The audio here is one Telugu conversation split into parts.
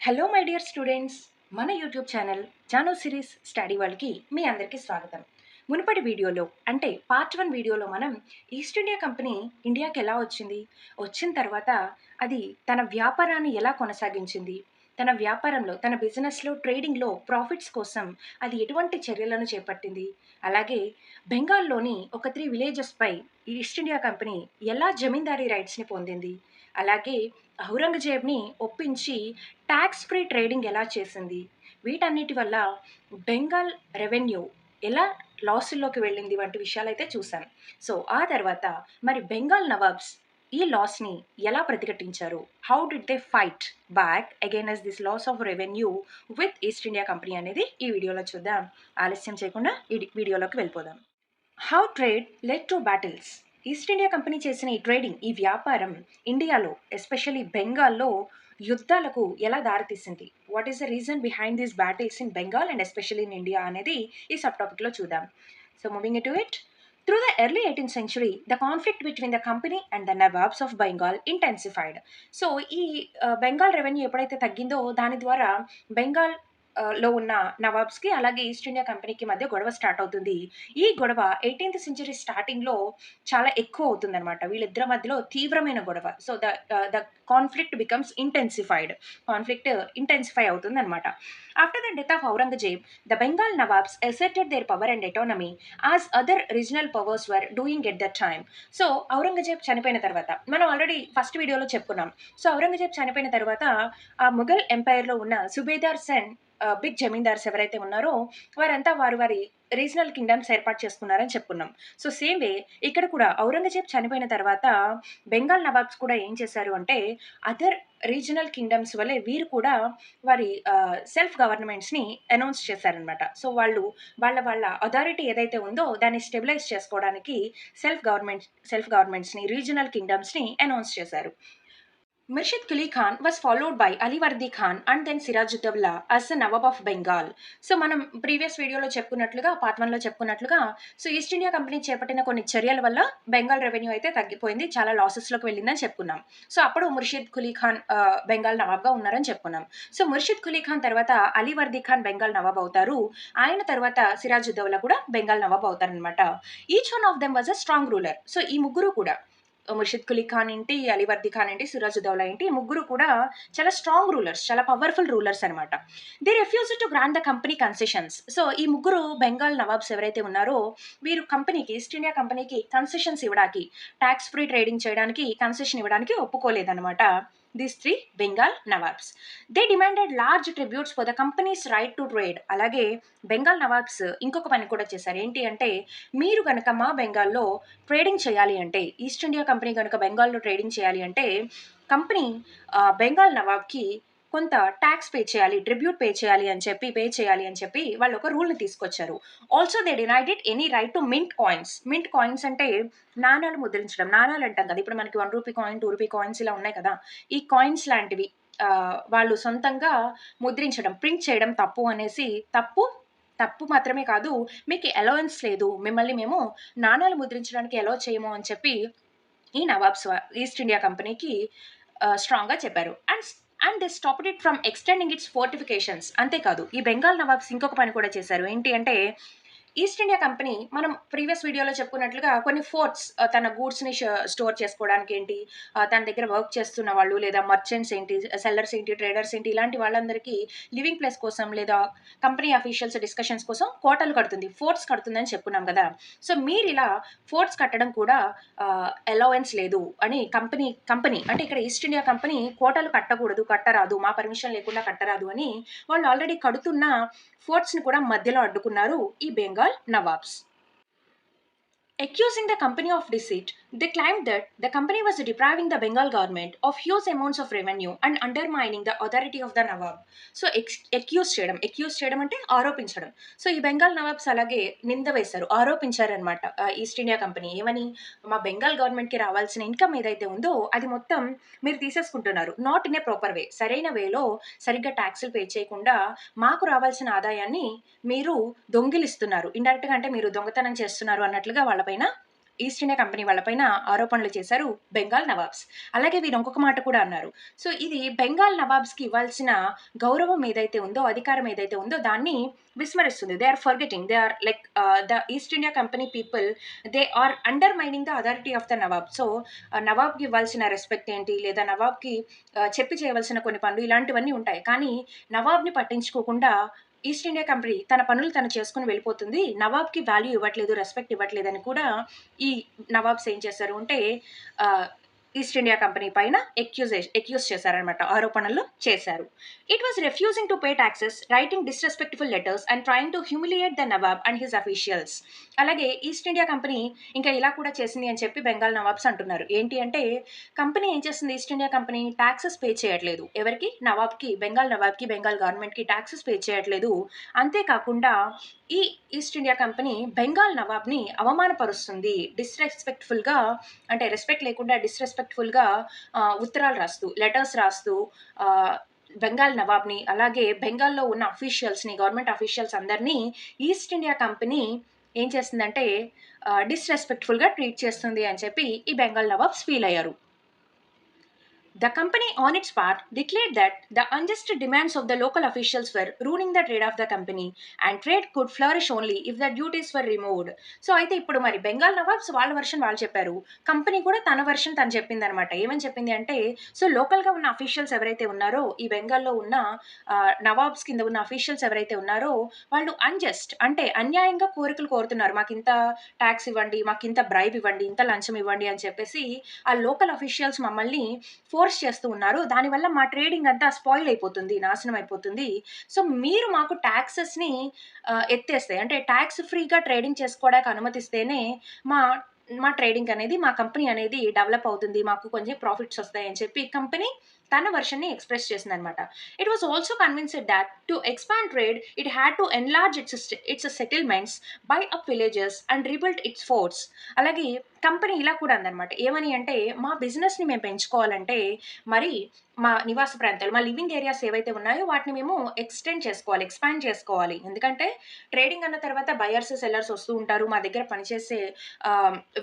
హలో మై డియర్ స్టూడెంట్స్, మన యూట్యూబ్ ఛానల్ జానో సిరీస్ స్టడీ వరల్డ్కి మీ అందరికీ స్వాగతం. మునుపటి వీడియోలో అంటే పార్ట్ 1 వీడియోలో మనం ఈస్ట్ ఇండియా కంపెనీ ఇండియాకి ఎలా వచ్చింది, వచ్చిన తర్వాత అది తన వ్యాపారాన్ని ఎలా కొనసాగించింది, తన వ్యాపారంలో తన బిజినెస్లో ట్రేడింగ్లో ప్రాఫిట్స్ కోసం అది ఎటువంటి చర్యలను చేపట్టింది, అలాగే బెంగాల్లోని ఒక 3 విలేజెస్పై ఈస్ట్ ఇండియా కంపెనీ ఎలా జమీందారీ రైట్స్ని పొందింది, అలాగే ఔరంగజేబ్ని ఒప్పించి ట్యాక్స్ ఫ్రీ ట్రేడింగ్ ఎలా చేసింది, వీటన్నిటి వల్ల బెంగాల్ రెవెన్యూ ఎలా లాసుల్లోకి వెళ్ళింది వంటి విషయాలైతే చూసాం. సో ఆ తర్వాత మరి బెంగాల్ నవాబ్స్ ఈ లాస్ని ఎలా ప్రతిఘటించారు, how did they fight back against this loss of revenue with East India Company అనేది ఈ వీడియోలో చూద్దాం. ఆలస్యం చేయకుండా ఈ వీడియోలోకి వెళ్ళిపోదాం. How trade led to battles. East India Company చేసిన ఈ ట్రేడింగ్, ఈ వ్యాపారం ఇండియాలో ఎస్పెషల్లీ బెంగాల్లో యుద్ధాలకు ఎలా దారితీసింది, what is the reason behind these battles in Bengal and especially in India అనేది ఈ సబ్ టాపిక్లో చూద్దాం. So moving to it, through the early 18th century, the conflict between the company and the Nawabs of Bengal intensified. So ఈ బెంగాల్ రెవెన్యూ ఎప్పుడైతే తగ్గిందో దాని ద్వారా బెంగాల్ లో ఉన్న నవాబ్స్కి అలాగే ఈస్ట్ ఇండియా కంపెనీకి మధ్య గొడవ స్టార్ట్ అవుతుంది. ఈ గొడవ 18th సెంచరీ స్టార్టింగ్లో చాలా ఎక్కువ అవుతుందన్నమాట. వీళ్ళిద్దరి మధ్యలో తీవ్రమైన గొడవ. So the conflict becomes intensified. Conflict intensify అవుతుందన్నమాట. After the death of Aurangzeb, the Bengal nawabs asserted their power and autonomy as other regional powers were doing at that time. So Aurangzeb చనిపోయిన తర్వాత మనం ఆల్రెడీ ఫస్ట్ వీడియోలో చెప్పుకున్నాం. సో ఔరంగజేబ్ చనిపోయిన తర్వాత ఆ ముఘల్ ఎంపైర్లో ఉన్న సుబేదార్ సెన్ బిగ్ జమీందార్స్ ఎవరైతే ఉన్నారో వారంతా వారి రీజనల్ కింగ్డమ్స్ ఏర్పాటు చేసుకున్నారని చెప్పుకున్నాం. సో సేమ్ వే ఇక్కడ కూడా ఔరంగజేబ్ చనిపోయిన తర్వాత బెంగాల్ నవాబ్స్ కూడా ఏం చేశారు అంటే అదర్ రీజనల్ కింగ్డమ్స్ వల్లే వీరు కూడా వారి సెల్ఫ్ గవర్నమెంట్స్ని అనౌన్స్ చేశారనమాట. సో వాళ్ళు వాళ్ళ అథారిటీ ఏదైతే ఉందో దాన్ని స్టెబిలైజ్ చేసుకోవడానికి సెల్ఫ్ గవర్నమెంట్స్ని రీజనల్ కింగ్డమ్స్ని అనౌన్స్ చేశారు. Murshid Quli Khan was followed by Ali Wardi Khan and then Sirajuddaulah as the Nawab of Bengal. So మనం ప్రీవియస్ వీడియోలో చెప్పుకున్నట్లుగా పార్ట్ 1లో చెప్పుకున్నట్లుగా సో ఈస్ట్ ఇండియా కంపెనీ చేపట్టిన కొన్ని చర్యల వల్ల బెంగాల్ రెవెన్యూ అయితే తగ్గిపోయింది, చాలా లాసెస్లోకి వెళ్ళిందని చెప్పుకున్నాం. సో అప్పుడు ముర్షిద్ కులీ ఖాన్ బెంగాల్ నవాబ్గా ఉన్నారని చెప్పుకున్నాం. సో ముర్షిద్ కులీ ఖాన్ తర్వాత అలీ వర్దీ ఖాన్ బెంగాల్ నవాబ్ అవుతారు. ఆయన తర్వాత సిరాజుద్దౌలా కూడా బెంగాల్ నవాబ్ అవుతారనమాట. Each one of them was a strong ruler. So ఈ ముగ్గురు కూడా ముర్షిద్ కులీ ఖాన్ ఏంటి, అలీవర్దీ ఖాన్ ఏంటి, సిరాజుద్దౌలా ఏంటి, ఈ ముగ్గురు కూడా చాలా స్ట్రాంగ్ రూలర్స్, చాలా పవర్ఫుల్ రూలర్స్ అనమాట. They refuse to grant the company concessions. So ఈ ముగ్గురు బెంగాల్ నవాబ్స్ ఎవరైతే ఉన్నారో వీరు కంపెనీకి, ఈస్ట్ ఇండియా కంపెనీకి కన్సెషన్స్ ఇవ్వడానికి, ట్యాక్స్ ఫ్రీ ట్రేడింగ్ చేయడానికి కన్సెషన్ ఇవ్వడానికి ఒప్పుకోలేదన్నమాట. These three Bengal Nawabs. They demanded large tributes for the company's right to trade. అలాగే బెంగాల్ నవాబ్స్ ఇంకొక పని కూడా చేశారు. ఏంటి అంటే మీరు కనుక మా బెంగాల్లో ట్రేడింగ్ చేయాలి అంటే, ఈస్ట్ ఇండియా కంపెనీ కనుక బెంగాల్లో ట్రేడింగ్ చేయాలి అంటే కంపెనీ బెంగాల్ నవాబ్కి కొంత ట్యాక్స్ పే చేయాలి అని చెప్పి వాళ్ళు ఒక రూల్ని తీసుకొచ్చారు. Also they denied it any right to mint coins. Mint coins అంటే నాణాలు ముద్రించడం. నాణాలు అంటాం కదా, ఇప్పుడు మనకి 1 రూపీ కాయిన్, 2 రూపీ కాయిన్స్ ఇలా ఉన్నాయి కదా, ఈ కాయిన్స్ లాంటివి వాళ్ళు సొంతంగా ముద్రించడం, ప్రింట్ చేయడం తప్పు అనేసి, తప్పు మాత్రమే కాదు, మీకు అలవెన్స్ లేదు, మిమ్మల్ని మేము నాణాలు ముద్రించడానికి అలౌ చేయము అని చెప్పి ఈ నవాబ్స్ ఈస్ట్ ఇండియా కంపెనీకి స్ట్రాంగ్గా చెప్పారు. And they stopped it from extending its fortifications. అంతేకాదు ఈ బెంగాల్ నవాబ్స్ ఇంకొక పని కూడా చేశారు. ఏంటి అంటే ఈస్ట్ ఇండియా కంపెనీ మనం ప్రీవియస్ వీడియోలో చెప్పుకున్నట్లుగా కొన్ని ఫోర్ట్స్, తన గూడ్స్ని స్టోర్ చేసుకోవడానికి ఏంటి, తన దగ్గర వర్క్ చేస్తున్న వాళ్ళు లేదా మర్చెంట్స్ ఏంటి, సెల్లర్స్ ఏంటి, ట్రేడర్స్ ఏంటి, ఇలాంటి వాళ్ళందరికీ లివింగ్ ప్లేస్ కోసం లేదా కంపెనీ అఫీషియల్స్ డిస్కషన్స్ కోసం కోటలు కడుతుంది, ఫోర్ట్స్ కడుతుందని చెప్పుకున్నాం కదా. సో మీరు ఇలా ఫోర్ట్స్ కట్టడం కూడా అలవెన్స్ లేదు అని కంపెనీ అంటే ఇక్కడ ఈస్ట్ ఇండియా కంపెనీ కోటలు కట్టరాదు, మా పర్మిషన్ లేకుండా కట్టరాదు అని వాళ్ళు ఆల్రెడీ కడుతున్న ఫోర్ట్స్ని కూడా మధ్యలో అడ్డుకున్నారు ఈ Bengal nawabs. Accusing the company of deceit, they claimed that the company was depriving the Bengal government of huge amounts of revenue and undermining the authority of the Nawab. So accuse చేయడం అంటే ఆరోపించడం. సో ఈ బెంగాల్ నవాబ్స్ అలాగే నింద వేశారు, ఆరోపించారనమాట ఈస్ట్ ఇండియా కంపెనీ. ఏమని, మా బెంగాల్ గవర్నమెంట్కి రావాల్సిన ఇన్కమ్ ఏదైతే ఉందో అది మొత్తం మీరు తీసేసుకుంటున్నారు, not in a proper way, సరైన వేలో సరిగ్గా ట్యాక్సులు పే చేయకుండా మాకు రావాల్సిన ఆదాయాన్ని మీరు దొంగిలిస్తున్నారు, ఇండైరెక్ట్గా అంటే మీరు దొంగతనం చేస్తున్నారు అన్నట్లుగా వాళ్ళపైన ఈస్ట్ ఇండియా కంపెనీ వాళ్ళపైన ఆరోపణలు చేశారు బెంగాల్ నవాబ్స్. అలాగే వీరు ఇంకొక మాట కూడా అన్నారు. సో ఇది బెంగాల్ నవాబ్స్కి ఇవ్వాల్సిన గౌరవం ఏదైతే ఉందో, అధికారం ఏదైతే ఉందో దాన్ని విస్మరిస్తుంది. They are forgetting, they are like the East India Company people, they are undermining the authority of the Nawab. So నవాబ్కి ఇవ్వాల్సిన రెస్పెక్ట్ ఏంటి, లేదా నవాబ్కి చెప్పి చేయవలసిన కొన్ని పనులు ఇలాంటివన్నీ ఉంటాయి. కానీ నవాబ్ని పట్టించుకోకుండా ఈస్ట్ ఇండియా కంపెనీ తన పనులు తను చేసుకుని వెళ్ళిపోతుంది, నవాబ్కి వాల్యూ ఇవ్వట్లేదు, రెస్పెక్ట్ ఇవ్వట్లేదని కూడా ఈ నవాబ్స్ ఏం చేశారు అంటే ఈస్ట్ ఇండియా కంపెనీ పైన ఎక్యూజ్ చేశారనమాట, ఆరోపణలు చేశారు. It was refusing to pay taxes, writing disrespectful letters and trying to humiliate the Nawab and his officials. అలాగే ఈస్ట్ ఇండియా కంపెనీ ఇంకా ఇలా కూడా చేసింది అని చెప్పి బెంగాల్ నవాబ్స్ అంటున్నారు. ఏంటి అంటే కంపెనీ ఏం చేస్తుంది, east India company taxes pay చేయట్లేదు. ఎవరికి? నవాబ్కి, బెంగాల్ నవాబ్కి, బెంగాల్ గవర్నమెంట్కి ట్యాక్సెస్ పే చేయట్లేదు. అంతేకాకుండా ఈ ఈస్ట్ ఇండియా కంపెనీ బెంగాల్ నవాబ్ని అవమానపరుస్తుంది, డిస్రెస్పెక్ట్ఫుల్గా, అంటే రెస్పెక్ట్ లేకుండా డిస్రెస్పెక్ట్ఫుల్గా ఉత్తరాలు రాస్తూ, లెటర్స్ రాస్తూ బెంగాల్ నవాబ్ని, అలాగే బెంగాల్లో ఉన్న అఫీషియల్స్ని, గవర్నమెంట్ అఫీషియల్స్ అందరినీ ఈస్ట్ ఇండియా కంపెనీ ఏం చేస్తుందంటే డిస్రెస్పెక్ట్ఫుల్గా ట్రీట్ చేస్తుంది అని చెప్పి ఈ బెంగాల్ నవాబ్స్ ఫీల్ అయ్యారు. The company, on its part, declared that the unjust demands of the local officials were ruining the trade of the company, and trade could flourish only if the duties were removed. So అయితే ఇప్పుడు మరి బెంగాల్ నవాబ్స్ వాళ్ళ వర్షన్ వాళ్ళు చెప్పారు, కంపెనీ కూడా తన వర్షన్ తను చెప్పింది అనమాట. ఏమని చెప్పింది అంటే, సో లోకల్గా ఉన్న అఫీషియల్స్ ఎవరైతే ఉన్నారో, ఈ బెంగాల్లో ఉన్న నవాబ్స్ కింద ఉన్న అఫీషియల్స్ ఎవరైతే ఉన్నారో వాళ్ళు అన్జస్ట్, అంటే అన్యాయంగా కోరికలు కోరుతున్నారు, మాకు ఇంత ట్యాక్స్ ఇవ్వండి, మాకు ఇంత బ్రైబ్ ఇవ్వండి, ఇంత లంచం ఇవ్వండి అని చెప్పేసి ఆ లోకల్ అఫీషియల్స్ మమ్మల్ని ఫోర్స్ చేస్తూ ఉన్నారు. దానివల్ల మా ట్రేడింగ్ అంతా స్పాయిల్ అయిపోతుంది, నాశనం అయిపోతుంది. సో మీరు మాకు ట్యాక్సెస్ని ఎత్తేస్తే, అంటే ట్యాక్స్ ఫ్రీగా ట్రేడింగ్ చేసుకోవడానికి అనుమతిస్తేనే మా మా ట్రేడింగ్ అనేది, మా కంపెనీ అనేది డెవలప్ అవుతుంది, మాకు కొంచెం ప్రాఫిట్స్ వస్తాయని చెప్పి కంపెనీ తన వర్షన్ని ఎక్స్ప్రెస్ చేసింది అనమాట. It was also convinced that to expand trade it had to enlarge its settlements, buy up villages and rebuild its forts. అలాగే కంపెనీ ఇలా కూడా అందనమాట, ఏమని అంటే మా బిజినెస్ని మేము పెంచుకోవాలంటే మరి మా నివాస ప్రాంతాలు, మా లివింగ్ ఏరియాస్ ఏవైతే ఉన్నాయో వాటిని మేము ఎక్స్పాండ్ చేసుకోవాలి. ఎందుకంటే ట్రేడింగ్ అన్న తర్వాత బయర్స్ సెల్లర్స్ వస్తూ ఉంటారు, మా దగ్గర పనిచేసే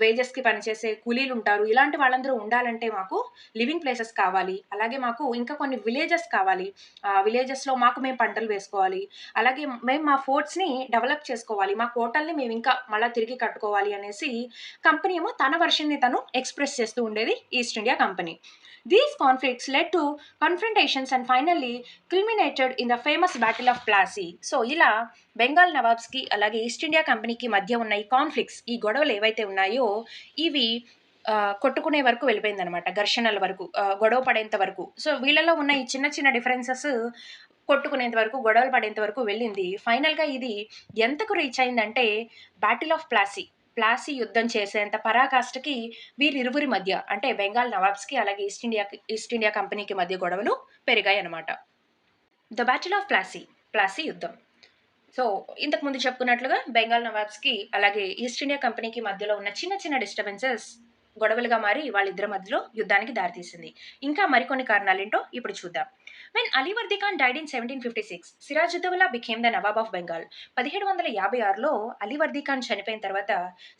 వేజెస్కి పనిచేసే కూలీలు ఉంటారు. ఇలాంటి వాళ్ళందరూ ఉండాలంటే మాకు లివింగ్ ప్లేసెస్ కావాలి, అలాగే మాకు ఇంకా కొన్ని విలేజెస్ కావాలి, విలేజెస్లో మాకు మేము పంటలు వేసుకోవాలి, అలాగే మేము మా ఫోర్ట్స్ని డెవలప్ చేసుకోవాలి, మా కోటల్ని మేము ఇంకా మళ్ళీ తిరిగి కట్టుకోవాలి అనేసి కంపెనీ ఏమో తన వర్షన్ని తను ఎక్స్ప్రెస్ చేస్తూ ఉండేది east India company. These conflicts led to confrontations and finally culminated in the famous Battle of Plassey. So ఇలా బెంగాల్ నవాబ్స్కి అలాగే ఈస్ట్ ఇండియా కంపెనీకి మధ్య ఉన్న ఈ కాన్ఫ్లిక్ట్స్, ఈ గొడవలు ఏవైతే ఉన్నాయో ఇవి కొట్టుకునే వరకు వెళ్ళిపోయిందనమాట, ఘర్షణల వరకు, గొడవ పడేంత వరకు. సో వీళ్ళలో ఉన్న ఈ చిన్న చిన్న డిఫరెన్సెస్ కొట్టుకునేంత వరకు, గొడవలు పడేంత వరకు వెళ్ళింది. ఫైనల్గా ఇది ఎంతకు రీచ్ అయిందంటే బ్యాటిల్ ఆఫ్ ప్లాసీ యుద్ధం చేసేంత పరాకాష్ఠకి వీరిరువురి మధ్య, అంటే బెంగాల్ నవాబ్స్కి అలాగే ఈస్ట్ ఇండియా కంపెనీకి మధ్య గొడవలు పెరిగాయి అన్నమాట. ద బ్యాటిల్ ఆఫ్ ప్లాసీ యుద్ధం. సో ఇంతకుముందు చెప్పుకున్నట్లుగా బెంగాల్ నవాబ్స్కి అలాగే ఈస్ట్ ఇండియా కంపెనీకి మధ్యలో ఉన్న చిన్న చిన్న డిస్టర్బెన్సెస్ గొడవలుగా మారి వాళ్ళిద్దరి మధ్యలో యుద్ధానికి దారితీసింది. ఇంకా మరికొన్ని కారణాలేంటో ఇప్పుడు చూద్దాం. When Ali Vardi Khan died in 1756, Siraj-ud-Dawla became the Nawab of Bengal. 1756లో అలీ వర్దీ ఖాన్ చనిపోయిన తర్వాత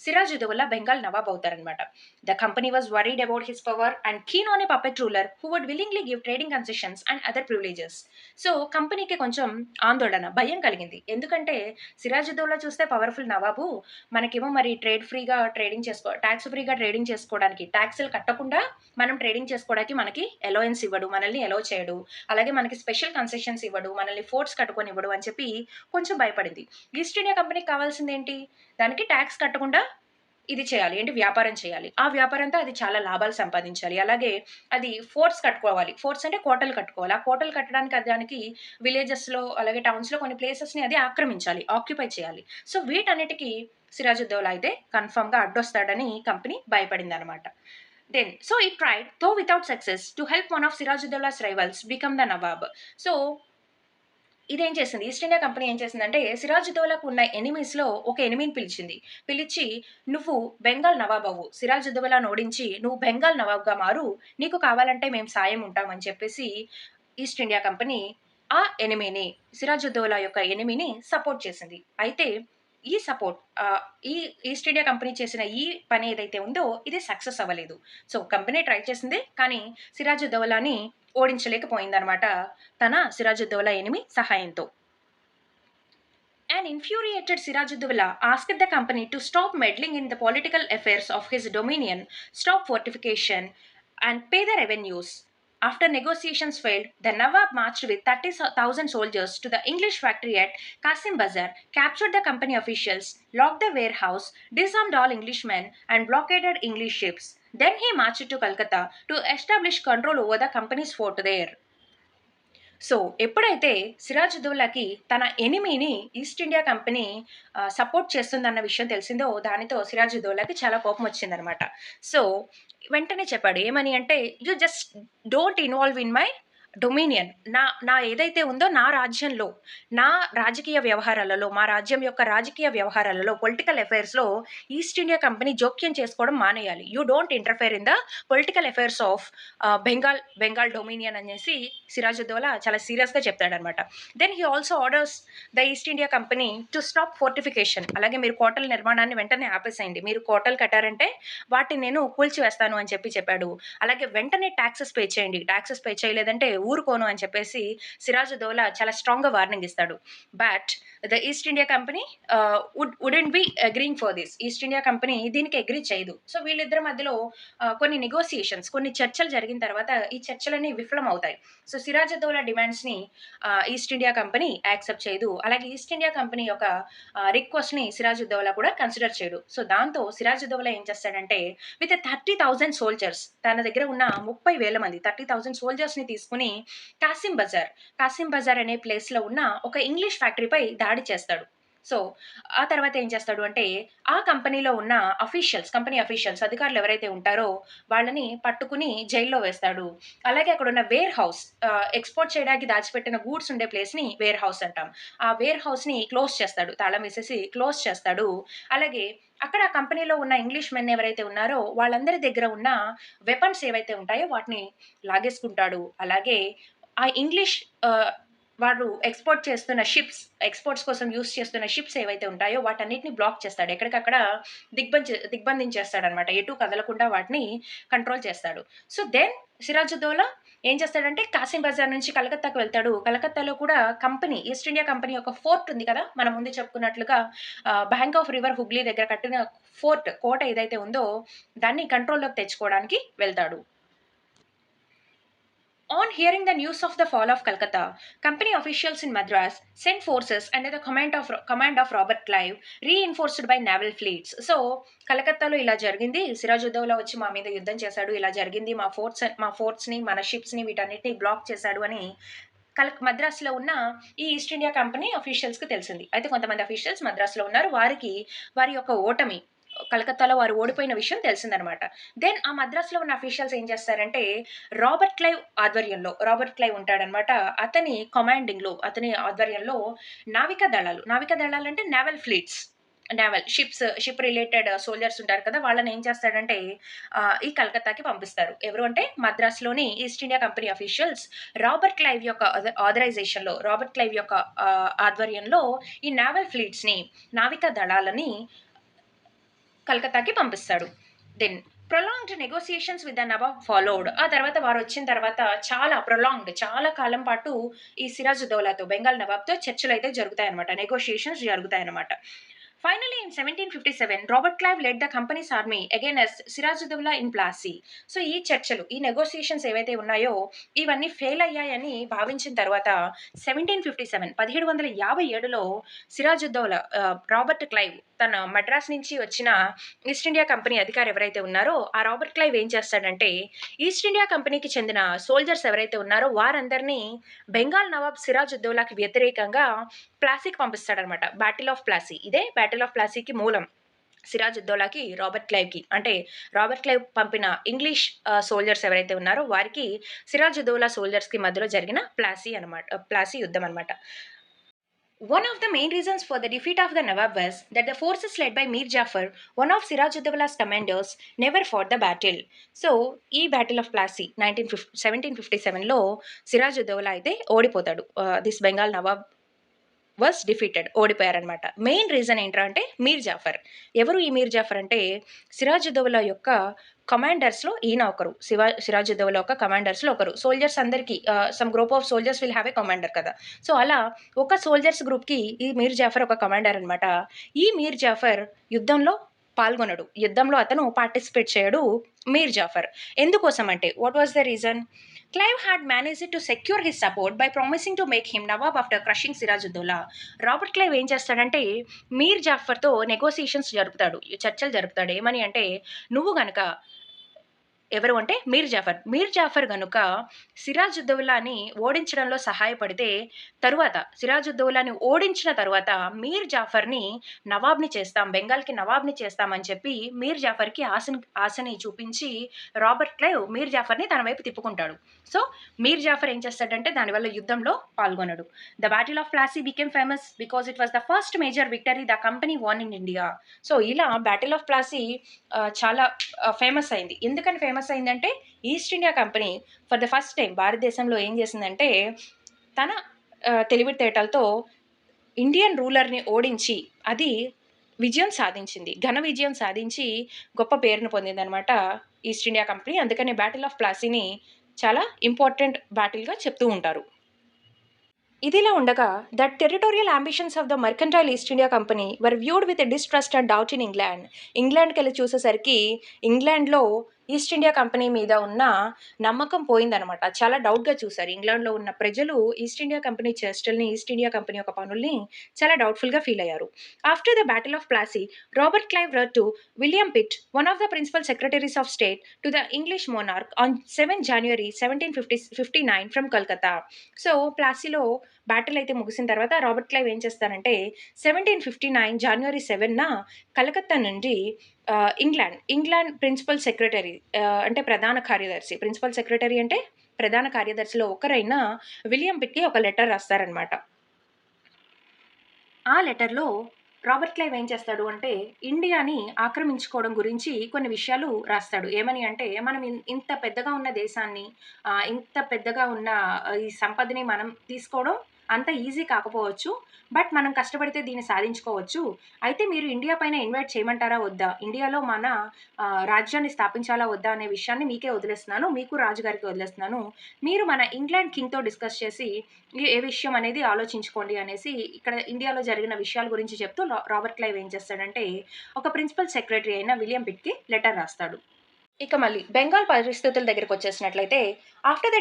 సిరాజ్-ఉద్-దౌలా బెంగాల్ నవాబ్ అవుతారనమాట. The company was worried about his power and keen on a puppet ruler who would willingly give trading concessions and other privileges. So కంపెనీకి కొంచెం ఆందోళన, భయం కలిగింది. ఎందుకంటే సిరాజ్-ఉద్-దౌలా చూస్తే పవర్ఫుల్ నవాబు, మనకేమో మరి ట్యాక్స్ ఫ్రీగా ట్రేడింగ్ చేసుకోవడానికి, ట్యాక్సులు కట్టకుండా మనం ట్రేడింగ్ చేసుకోవడానికి మనకి అలౌయన్స్ ఇవ్వడు, మనల్ని అలౌ చేయడు, అలాగే మనకి స్పెషల్ కన్సెషన్స్ ఇవ్వడు, మనల్ని ఫోర్ట్స్ కట్టుకొని ఇవ్వడు అని చెప్పి కొంచెం భయపడింది. ఈస్ట్ ఇండియా కంపెనీకి కావాల్సింది ఏంటి, దానికి ట్యాక్స్ కట్టకుండా ఇది చేయాలి, ఏంటి వ్యాపారం చేయాలి, ఆ వ్యాపారంతో అది చాలా లాభాలు సంపాదించాలి, అలాగే అది ఫోర్ట్స్ కట్టుకోవాలి, ఫోర్ట్స్ అంటే కోటలు కట్టుకోవాలి, ఆ కోటలు కట్టడానికి దానికి విలేజెస్లో అలాగే టౌన్స్లో కొన్ని ప్లేసెస్ని అది ఆక్రమించాలి, ఆక్యుపై చేయాలి. సో వీటన్నిటికీ సిరాజ్-ఉద్-దౌలా అయితే కన్ఫర్మ్గా అడ్డొస్తాడని కంపెనీ భయపడింది అనమాట. Then, so it tried, though without success, to help one of Siraj-ud-Dawla's rivals become the Nawab. So, ఇదేం చేసింది, ఈస్ట్ ఇండియా కంపెనీ ఏం చేసిందంటే సిరాజ్-ఉద్-దౌలాకు ఉన్న ఎనిమీస్లో ఒక ఎనిమీని పిలిచి నువ్వు బెంగాల్ నవాబ్ అవ్వు, సిరాజ్-ఉద్-దౌలాను ఓడించి నువ్వు బెంగాల్ నవాబ్గా మారు, నీకు కావాలంటే మేము సాయం ఉంటామని చెప్పేసి ఈస్ట్ ఇండియా కంపెనీ ఆ ఎనిమీని, సిరాజ్-ఉద్-దౌలా యొక్క ఎనిమీని సపోర్ట్ చేసింది. అయితే ఈ సపోర్ట్ ఈ ఈస్ట్ ఇండియా కంపెనీ చేసిన ఈ పని ఏదైతే ఉందో ఇది సక్సెస్ అవ్వలేదు. సో కంపెనీ ట్రై చేసింది, కానీ సిరాజుద్దౌలాని ఓడించలేకపోయిందనమాట తన సిరాజుద్దౌలా ఎనిమి సహాయంతో. An infuriated Sirajuddaulah asked the company to stop meddling in the political affairs of his dominion, stop fortification, and pay the revenues. After negotiations failed, the Nawab marched with 30,000 soldiers to the English factory at Qasim Bazar, captured the company officials, locked the warehouse, disarmed all Englishmen, and blockaded English ships. Then he marched to Calcutta to establish control over the company's fort there. So ఎప్పుడైతే సిరాజుద్దౌలాకి తన ఎనిమిని ఈస్ట్ ఇండియా కంపెనీ సపోర్ట్ చేస్తుందన్న విషయం తెలిసిందో, దానితో సిరాజుద్దౌలాకి చాలా కోపం వచ్చిందనమాట. సో వెంటనే చెప్పాడు ఏమని అంటే, you just don't involve in my dominion. నా నా ఏదైతే ఉందో నా రాజ్యంలో, నా రాజకీయ వ్యవహారాలలో, మా రాజ్యం యొక్క రాజకీయ వ్యవహారాలలో, పొలిటికల్ అఫైర్స్లో ఈస్ట్ ఇండియా కంపెనీ జోక్యం చేసుకోవడం మానేయాలి. You don't interfere in the political affairs of Bengal dominion అనేసి సిరాజుద్దౌలా చాలా సీరియస్గా చెప్తాడనమాట. Then he also orders the East India company to stop fortification. అలాగే మీరు కోటల నిర్మాణాన్ని వెంటనే ఆపేసేయండి, మీరు కోటలు కట్టారంటే వాటిని నేను కూల్చివేస్తాను అని చెప్పాడు. అలాగే వెంటనే ట్యాక్సెస్ పే చేయండి, ట్యాక్సెస్ పే చేయలేదంటే ఊరుకోను అని చెప్పేసి సిరాజుద్దౌలా చాలా స్ట్రాంగ్గా వార్నింగ్ ఇస్తాడు. But the East India company wouldn't B agreeing for this. East India company దీనికి అగ్రీ చేయదు. సో వీళ్ళిద్దరి మధ్యలో కొన్ని నెగోసియేషన్స్, కొన్ని చర్చలు జరిగిన తర్వాత ఈ చర్చలన్నీ విఫలం అవుతాయి. సో సిరాజుద్దౌలా డిమాండ్స్ని ఈస్ట్ ఇండియా కంపెనీ యాక్సెప్ట్ చేయదు. అలాగే ఈస్ట్ ఇండియా కంపెనీ యొక్క రిక్వెస్ట్ని సిరాజుద్దౌలా కూడా కన్సిడర్ చేయడు. సో దాంతో సిరాజుద్దౌలా ఏం చేస్తాడంటే, విత్ 30,000 సోల్జర్స్, తన దగ్గర ఉన్న 30,000 మంది 30,000 సోల్జర్స్ని తీసుకుని కాసిం బజార్ అనే ప్లేస్లో ఉన్న ఒక ఇంగ్లీష్ ఫ్యాక్టరీపై దాడి చేస్తాడు. సో ఆ తర్వాత ఏం చేస్తాడు అంటే, ఆ కంపెనీలో ఉన్న కంపెనీ అఫీషియల్స్ అధికారులు ఎవరైతే ఉంటారో వాళ్ళని పట్టుకుని జైల్లో వేస్తాడు. అలాగే అక్కడ ఉన్న వేర్ హౌస్, ఎక్స్పోర్ట్ చేయడానికి దాచిపెట్టిన గూడ్స్ ఉండే ప్లేస్ని వేర్ హౌస్ అంటాం. ఆ వేర్ హౌస్ని క్లోజ్ చేస్తాడు, తాళం వేసేసి క్లోజ్ చేస్తాడు. అలాగే అక్కడ కంపెనీలో ఉన్న ఇంగ్లీష్ మెన్ ఎవరైతే ఉన్నారో వాళ్ళందరి దగ్గర ఉన్న వెపన్స్ ఏవైతే ఉంటాయో వాటిని లాగేసుకుంటాడు. అలాగే ఆ ఇంగ్లీష్ వాడు ఎక్స్పోర్ట్స్ కోసం యూస్ చేస్తున్న షిప్స్ ఏవైతే ఉంటాయో వాటన్నిటిని బ్లాక్ చేస్తాడు, ఎక్కడికక్కడ దిగ్బంధించేస్తాడనమాట. ఎటు కదలకుండా వాటిని కంట్రోల్ చేస్తాడు. సో దెన్ సిరాజుద్దౌలా ఏం చేస్తాడంటే కాసిం బజార్ నుంచి కలకత్తాకు వెళ్తాడు. కలకత్తాలో కూడా ఈస్ట్ ఇండియా కంపెనీ యొక్క ఫోర్ట్ ఉంది కదా, మనం ముందు చెప్పుకున్నట్లుగా బ్యాంక్ ఆఫ్ రివర్ హుగ్లీ దగ్గర కట్టిన కోట ఏదైతే ఉందో దాన్ని కంట్రోల్లోకి తెచ్చుకోవడానికి వెళ్తాడు. On hearing the news of the fall of Calcutta, company officials in Madras sent forces under the command of Robert Clive, reinforced by naval fleets. So, కలకత్తాలో ఇలా జరిగింది, సిరాజుద్దౌలా వచ్చి మా మీద యుద్ధం చేశాడు, ఇలా జరిగింది, మా ఫోర్ట్స్ని మన షిప్స్ని వీటన్నిటిని బ్లాక్ చేశాడు అని మద్రాసులో ఉన్న ఈ ఈస్ట్ ఇండియా కంపెనీ అఫీషియల్స్కి తెలిసింది. అయితే కొంతమంది అఫీషియల్స్ మద్రాసులో ఉన్నారు, వారి యొక్క ఓటమి, కలకత్తాలో వారు ఓడిపోయిన విషయం తెలిసిందనమాట. దెన్ ఆ మద్రాసులో ఉన్న అఫీషియల్స్ ఏం చేస్తారంటే, రాబర్ట్ క్లైవ్ ఉంటాడనమాట. అతని ఆధ్వర్యంలో నావికా దళాలు అంటే షిప్ రిలేటెడ్ సోల్జర్స్ ఉంటారు కదా, వాళ్ళని ఏం చేస్తాడంటే ఈ కలకత్తాకి పంపిస్తారు. ఎవరు అంటే మద్రాసులోని East India Company officials Robert Clive యొక్క ఆధ్వర్యంలో ఈ నావికా దళాలని కలకత్తాకి పంపిస్తాడు. Then prolonged negotiations with the Nawab followed. ఆ తర్వాత వారు వచ్చిన తర్వాత చాలా కాలం పాటు ఈ సిరాజుద్దౌలాతో, బెంగాల్ నవాబ్తో చర్చలు అయితే జరుగుతాయన్నమాట, negotiations జరుగుతాయన్నమాట. Finally, in 1757, Robert Clive led the company's army against Sirajuddaulah in Plassey. So ఈ చర్చలు, ఈ నెగోసియేషన్స్ ఏవైతే ఉన్నాయో ఇవన్నీ ఫెయిల్ అయ్యాయని భావించిన తర్వాత 1757లో సిరాజుద్దౌలా, రాబర్ట్ క్లైవ్, తన మద్రాస్ నుంచి వచ్చిన ఈస్ట్ ఇండియా కంపెనీ అధికారి ఎవరైతే ఉన్నారో ఆ రాబర్ట్ క్లైవ్ ఏం చేస్తాడంటే, ఈస్ట్ ఇండియా కంపెనీకి చెందిన సోల్జర్స్ ఎవరైతే ఉన్నారో వారందరినీ బెంగాల్ నవాబ్ సిరాజుద్దౌలాకి వ్యతిరేకంగా ప్లాసీకి పంపిస్తాడనమాట. బ్యాటిల్ ఆఫ్ ప్లాసీకి మూలం సిరాజుద్దౌలాకి, రాబర్ట్ క్లైవ్ పంపిన ఇంగ్లీష్ సోల్జర్స్ ఎవరైతే ఉన్నారో వారికి సిరాజుద్దౌలా సోల్జర్స్కి మధ్యలో జరిగిన ప్లాసీ యుద్ధం అనమాట. One of the main reasons for the defeat of the Nawab was that the forces led by Mir Jafar, one of Sirajuddaulla's commanders, never fought the battle. So, ఈ బ్యాటిల్ ఆఫ్ ప్లాసీ 1757లో సిరాజుద్దౌలా అయితే ఓడిపోతాడు. This Bengal Nawab was defeated, ఓడిపోయారనమాట. మెయిన్ రీజన్ ఏంటంటే మీర్ జాఫర్. ఎవరు ఈ మీర్ జాఫర్ అంటే సిరాజుద్దౌలా యొక్క కమాండర్స్లో ఈయన ఒకరు. సిరాజుద్దౌలా యొక్క కమాండర్స్లో ఒకరు. సోల్జర్స్ అందరికీ some group of soldiers will have a commander కదా. సో అలా ఒక సోల్జర్స్ గ్రూప్కి ఈ మీర్ జాఫర్ ఒక కమాండర్ అనమాట. ఈ మీర్ జాఫర్ యుద్ధంలో పాల్గొనడు, యుద్ధంలో అతను పార్టిసిపేట్ చేయడు మీర్ జాఫర్. ఎందుకోసం అంటే what was the reason? Clive had managed to secure his support by promising to make him Nawab after crushing Sirajuddaulah. Robert Clive ఏం చేస్తాడంటే మీర్ జాఫర్తో నెగోసియేషన్స్ జరుపుతాడు, చర్చలు జరుపుతాడు. ఏమని అంటే నువ్వు గనక, ఎవరు అంటే మీర్ జాఫర్ గనుక సిరాజుద్దౌలాని ఓడించడంలో సహాయపడితే తరువాత సిరాజుద్దౌలాని ఓడించిన తరువాత మీర్ జాఫర్ని నవాబ్ని చేస్తాం, బెంగాల్కి నవాబ్ని చేస్తామని చెప్పి మీర్ జాఫర్కి ఆశని చూపించి రాబర్ట్ క్లైవ్ మీర్ జాఫర్ని తన వైపు తిప్పుకుంటాడు. సో మీర్ జాఫర్ ఏం చేస్తాడంటే దానివల్ల యుద్ధంలో పాల్గొనడు. The battle of Plassey became famous because it was the first major victory the company won in India. So ఇలా బ్యాటిల్ ఆఫ్ ప్లాసీ చాలా ఫేమస్ అయింది. ఎందుకని ఫేమస్ అయిందంటే East India Company for the first time భారతదేశంలో ఏం చేసిందంటే తన తెలివితేటలతో ఇండియన్ రూలర్ని ఓడించి అది విజయం సాధించింది, ఘన విజయం సాధించి గొప్ప పేరును పొందిందనమాట ఈస్ట్ ఇండియా కంపెనీ. అందుకని బ్యాటిల్ ఆఫ్ ప్లాసీని చాలా ఇంపార్టెంట్ బ్యాటిల్గా చెప్తూ ఉంటారు. ఇదిలా ఉండగా the territorial ambitions of the mercantile East India Company were viewed with distrust and doubt in England. ఇంగ్లాండ్కి వెళ్ళి చూసేసరికి ఇంగ్లాండ్లో ఈస్ట్ ఇండియా కంపెనీ మీద ఉన్న నమ్మకం పోయిందనమాట. చాలా డౌట్గా చూశారు. ఇంగ్లాండ్లో ఉన్న ప్రజలు ఈస్ట్ ఇండియా కంపెనీ చేష్టల్ని, ఈస్ట్ ఇండియా కంపెనీ యొక్క పనుల్ని చాలా డౌట్ఫుల్గా ఫీల్ అయ్యారు. After the battle of Plassey, Robert Clive wrote to William Pitt, one of the principal secretaries of state, to the English monarch on 7 January 1759 from Kolkata. So ప్లాసీలో బ్యాటిల్ అయితే ముగిసిన తర్వాత రాబర్ట్ క్లైవ్ ఏం చేస్తారంటే 1759 జనవరి 7న కలకత్తా నుండి ఇంగ్లాండ్ ప్రిన్సిపల్ సెక్రటరీ అంటే ప్రధాన కార్యదర్శి, ప్రిన్సిపల్ సెక్రటరీ అంటే ప్రధాన కార్యదర్శిలో ఒకరైన విలియం పిట్కి ఒక లెటర్ రాస్తారనమాట. ఆ లెటర్లో రాబర్ట్ క్లైవ్ ఏం చేస్తాడు అంటే ఇండియాని ఆక్రమించుకోవడం గురించి కొన్ని విషయాలు రాస్తాడు. ఏమని అంటే మనం ఇంత పెద్దగా ఉన్న దేశాన్ని, ఇంత పెద్దగా ఉన్న ఈ సంపదని మనం తీసుకోవడం అంత ఈజీ కాకపోవచ్చు, బట్ మనం కష్టపడితే దీన్ని సాధించుకోవచ్చు. అయితే మీరు ఇండియా పైన ఇన్వైట్ చేయమంటారా వద్దా, ఇండియాలో మన రాజ్యాన్ని స్థాపించాలా వద్దా అనే విషయాన్ని మీకే వదిలేస్తున్నాను, మీకు రాజుగారికి వదిలేస్తున్నాను. మీరు మన ఇంగ్లాండ్ కింగ్తో డిస్కస్ చేసి ఏ విషయం అనేది ఆలోచించుకోండి అనేసి ఇక్కడ ఇండియాలో జరిగిన విషయాల గురించి చెప్తూ రాబర్ట్ క్లైవ్ ఏం చేస్తాడంటే ఒక ప్రిన్సిపల్ సెక్రటరీ అయిన విలియం పిట్కి లెటర్ రాస్తాడు. ఇక మళ్ళీ బెంగాల్ పరిస్థితుల దగ్గరికి వచ్చేసినట్లయితే after the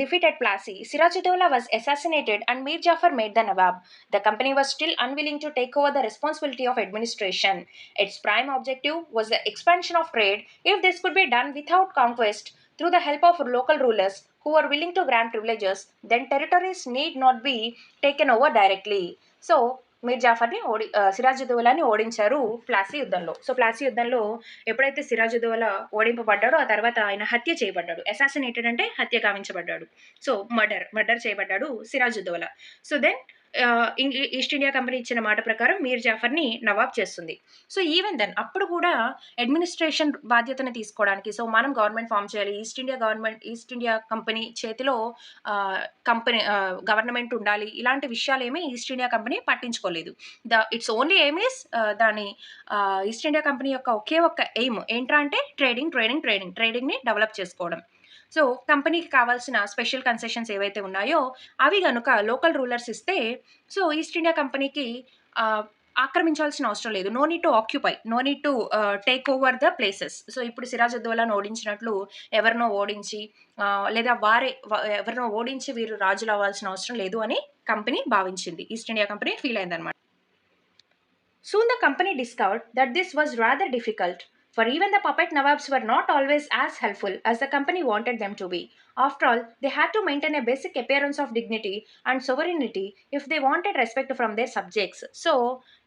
defeat at Plassey, Sirajuddaula was assassinated and Mir Jafar made the Nawab. The company was still unwilling to take over the responsibility of administration. Its prime objective was the expansion of trade. If this could be done without conquest, through the help of local rulers who were willing to grant privileges, then territories need not be taken over directly. So మీర్ జాఫర్ని సిరాజుద్దౌలాని ఓడించారు ప్లాసీ యుద్ధంలో. సో ప్లాసీ యుద్ధంలో ఎప్పుడైతే సిరాజుద్దౌలా ఓడింపబడ్డాడో ఆ తర్వాత ఆయన హత్య చేయబడ్డాడు. అసాసినేటెడ్ అంటే హత్య గావించబడ్డాడు. సో మర్డర్ చేయబడ్డాడు Siraj-ud-Daula. So then East India Company ఇచ్చిన మాట ప్రకారం మీర్ జాఫర్ని నవాబ్ చేస్తుంది. సో ఈవెన్ దెన్ అప్పుడు కూడా అడ్మినిస్ట్రేషన్ బాధ్యతను తీసుకోవడానికి, సో మనం గవర్నమెంట్ ఫామ్ చేయాలి, ఈస్ట్ ఇండియా కంపెనీ చేతిలో గవర్నమెంట్ ఉండాలి, ఇలాంటి విషయాలు ఏమీ ఈస్ట్ ఇండియా కంపెనీ పట్టించుకోలేదు. ఇట్స్ ఓన్లీ ఎయిమ్ ఈస్ దాని ఈస్ట్ ఇండియా కంపెనీ యొక్క ఒకే ఒక్క ఎయిమ్ ఏంట్రా అంటే ట్రేడింగ్ని డెవలప్ చేసుకోవడం. సో కంపెనీకి కావాల్సిన స్పెషల్ కన్సెషన్స్ ఏవైతే ఉన్నాయో అవి కనుక లోకల్ రూలర్స్ ఇస్తే సో ఈస్ట్ ఇండియా కంపెనీకి ఆక్రమించాల్సిన అవసరం లేదు. No need to occupy, no need to take over the places. So ఇప్పుడు సిరాజుద్దౌలాను ఓడించినట్లు ఎవరినో ఓడించి లేదా ఎవరినో ఓడించి వీరు రాజులు అవ్వాల్సిన అవసరం లేదు అని కంపెనీ భావించింది, ఈస్ట్ ఇండియా కంపెనీ ఫీల్ అయిందనమాట. Soon the company discovered that this was rather difficult, for even the puppet Nawabs were not always as helpful as the company wanted them to be. After all, they had to maintain a basic appearance of dignity and sovereignty if they wanted respect from their subjects. So,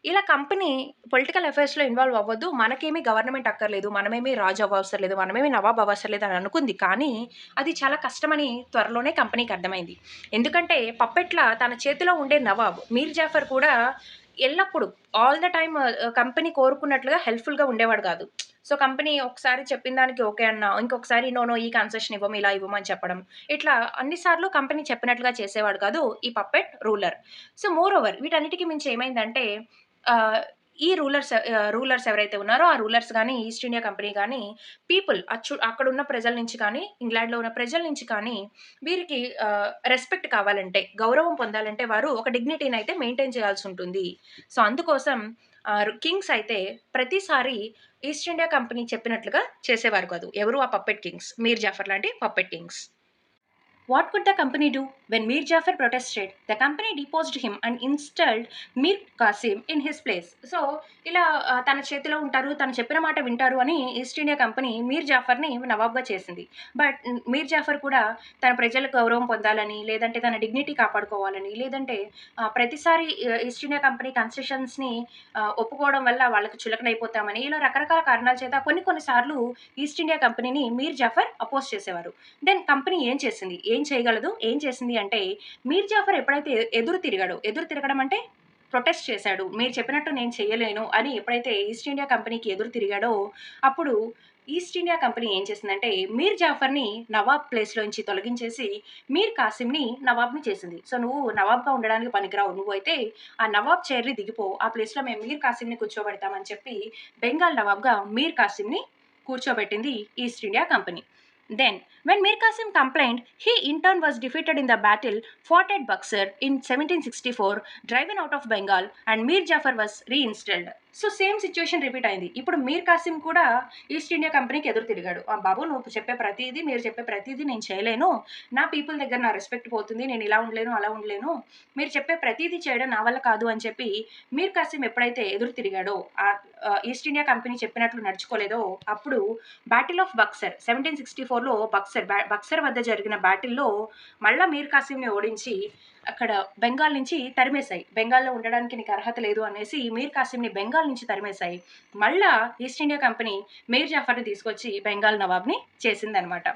ఇలా కంపెనీ పొలిటికల్ అఫైర్స్లో ఇన్వాల్వ్ అవ్వద్దు, మనకేమీ గవర్నమెంట్ అక్కర్లేదు, మనమేమీ రాజు అవ్వవసరం లేదు, మనమేమీ నవాబ్ అవసరం లేదు అని అనుకుంది. కానీ అది చాలా కష్టమని త్వరలోనే కంపెనీకి అర్థమైంది. ఎందుకంటే పప్పెట్ల తన చేతిలో ఉండే నవాబ్ మీర్ జాఫర్ కూడా ఎల్లప్పుడు ఆల్ ద టైమ్ కంపెనీ కోరుకున్నట్లుగా హెల్ప్ఫుల్గా ఉండేవాడు కాదు. సో, కంపెనీ ఒకసారి చెప్పిన దానికి ఓకే అన్నా, ఇంకొకసారి నో, నో ఈ కన్సెషన్ ఇవ్వము, ఇలా ఇవ్వమని చెప్పడం. ఇట్లా అన్ని సార్లు కంపెనీ చెప్పినట్లుగా చేసేవాడు కాదు ఈ puppet ruler. So, moreover వీటన్నిటికి మించి ఏమైందంటే ఆహ్, ఈ రూలర్స్ ఎవరైతే ఉన్నారో ఆ రూలర్స్ గాని, ఈస్ట్ ఇండియా కంపెనీ గాని పీపుల్ అక్కడున్న ప్రజల నుంచి కానీ, ఇంగ్లాండ్‌లో ఉన్న ప్రజల నుంచి కానీ వీరికి రెస్పెక్ట్ కావాలంటే, గౌరవం పొందాలంటే వారు ఒక డిగ్నిటీనయితే మెయింటైన్ చేయాల్సుంటుంది. సో, అందుకోసం కింగ్స్ అయితే ప్రతిసారి ఈస్ట్ ఇండియా కంపెనీ చెప్పినట్లుగా చేసేవారు కాదు. ఎవరు ఆ పప్పెట్ కింగ్స్. మీర్ జాఫర్ లాంటి puppet Kings. What could the company do? When Mir Jafar protested, the company deposed him and installed Mir Qasim in his place. So ఇలా తన చేతిలో ఉంటారు, తను చెప్పిన మాట వింటారు అని ఈస్ట్ ఇండియా కంపెనీ మీర్ జాఫర్‌ని నవాబ్‌గా చేసింది. బట్ మీర్ జాఫర్ కూడా తన ప్రజల గౌరవం పొందాలని, లేదంటే తన డిగ్నిటీ కాపాడుకోవాలని, లేదంటే ప్రతిసారి ఈస్ట్ ఇండియా కంపెనీ కన్సెషన్స్‌ని ఒప్పుకోవడం వల్ల వాళ్ళకి చులకనైపోతామని, ఇలా రకరకాల కారణాల చేత కొన్ని సార్లు ఈస్ట్ ఇండియా కంపెనీని మీర్ జాఫర్ అపోజ్ చేసేవారు. దెన్ కంపెనీ ఏం చేసింది? ఏం చేయగలదు? ఏం చేసింది అంటే, మీర్ జాఫర్ ఎప్పుడైతే ఎదురు తిరిగాడో, ఎదురు తిరగడం అంటే ప్రొటెస్ట్ చేశాడు. మీరు చెప్పినట్టు నేను చెయ్యలేను అని ఎప్పుడైతే ఈస్ట్ ఇండియా కంపెనీకి ఎదురు తిరిగాడో, అప్పుడు ఈస్ట్ ఇండియా కంపెనీ ఏం చేసిందంటే, మీర్ జాఫర్‌ని నవాబ్ ప్లేస్‌లోంచి తొలగించేసి, మీర్ కాసిమ్‌ని నవాబ్‌ని చేసింది. సో, నువ్వు నవాబ్‌గా ఉండడానికి పనికిరావు. నువ్వైతే ఆ నవాబ్ చైర్‌ని దిగిపో. ఆ ప్లేస్‌లో మేము మీర్ కాసిమ్‌ని కూర్చోబెడతాం అని చెప్పి, బెంగాల్ నవాబ్‌గా మీర్ కాసిమ్‌ని కూర్చోబెట్టింది East India Company. Then, when Mir Qasim complained, he in turn was defeated in the battle fought at Buxar in 1764, driven out of Bengal, and Mir Jafar was reinstalled. So same situation repeat అయింది. ఇప్పుడు మీర్ కాసిం కూడా ఈస్ట్ ఇండియా కంపెనీకి ఎదురు తిరిగాడు. బాబు నువ్వు చెప్పే ప్రతీదీ, మీరు చెప్పే ప్రతీదీ నేను చేయలేను. నా పీపుల్ దగ్గర నా రెస్పెక్ట్ పోతుంది. నేను ఇలా ఉండలేను, అలా ఉండలేను. మీరు చెప్పే ప్రతీదీ చేయడం నా వల్ల కాదు అని చెప్పి మీర్ కాసిం ఎప్పుడైతే ఎదురు తిరిగాడో, ఈస్ట్ ఇండియా కంపెనీ చెప్పినట్లు నడుచుకోలేదో, అప్పుడు బ్యాటిల్ ఆఫ్ బక్సర్ 1764లో బక్సర్ వద్ద జరిగిన బ్యాటిల్‌లో మళ్ళా మీర్ కాసిమ్‌ని ఓడించి అక్కడ బెంగాల్ నుంచి తరిమేశాయి. బెంగాల్‌లో ఉండడానికి నీకు అర్హత లేదు అనేసి మీర్ కాసిమ్‌ని బెంగాల్ నుంచి తరిమేశాయి. మళ్ళా ఈస్ట్ ఇండియా కంపెనీ మీర్ జాఫర్‌ని తీసుకొచ్చి బెంగాల్ నవాబ్‌ని చేసిందనమాట.